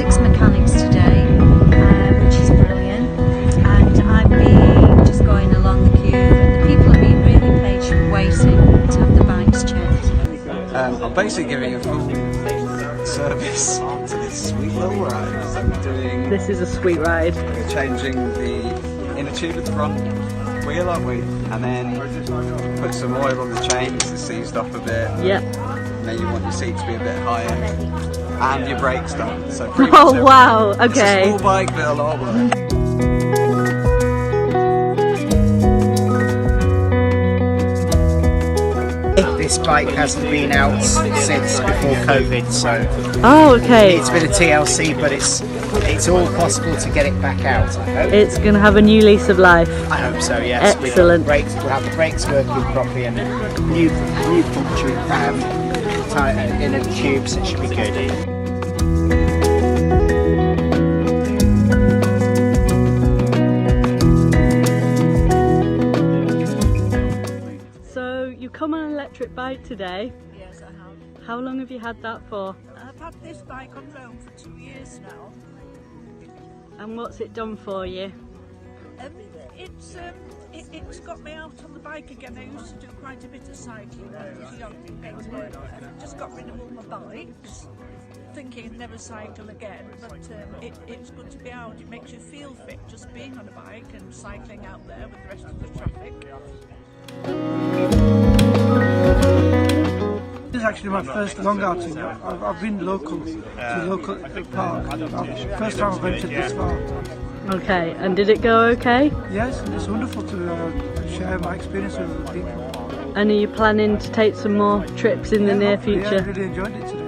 6 mechanics today, which is brilliant, and I've been just going along the queue, and the people have been really patient waiting to have the bikes checked. I'm basically giving a full service to this sweet little ride. So we're doing... This is a sweet ride. We're changing the inner tube of the front wheel, aren't we? And then put some oil on the chain because it's seized off a bit. Yep. And then you want your seat to be a bit higher. And your brakes done. So oh wow, okay. It's a small bike but a lot of work. This bike hasn't been out since before COVID, so okay. It's been a TLC, but it's all possible to get it back out. I hope. It's going to have a new lease of life. I hope so. Yes. Excellent. We'll have the brakes working properly and new inner tubes. It should be good. Come on an electric bike today. Yes, I have. How long have you had that for? I've had this bike on loan for 2 years now. And what's it done for you? It's got me out on the bike again. I used to do quite a bit of cycling when I was young. I just got rid of all my bikes, thinking I'd never cycle again. But it's good to be out. It makes you feel fit just being on a bike and cycling out there with the rest of the traffic. This is actually my first long outing. I've been local to the local park. First time I've ventured this far. Okay, and did it go okay? Yes, it's wonderful to share my experience with other people. And are you planning to take some more trips in the near future? Yeah, I really enjoyed it today.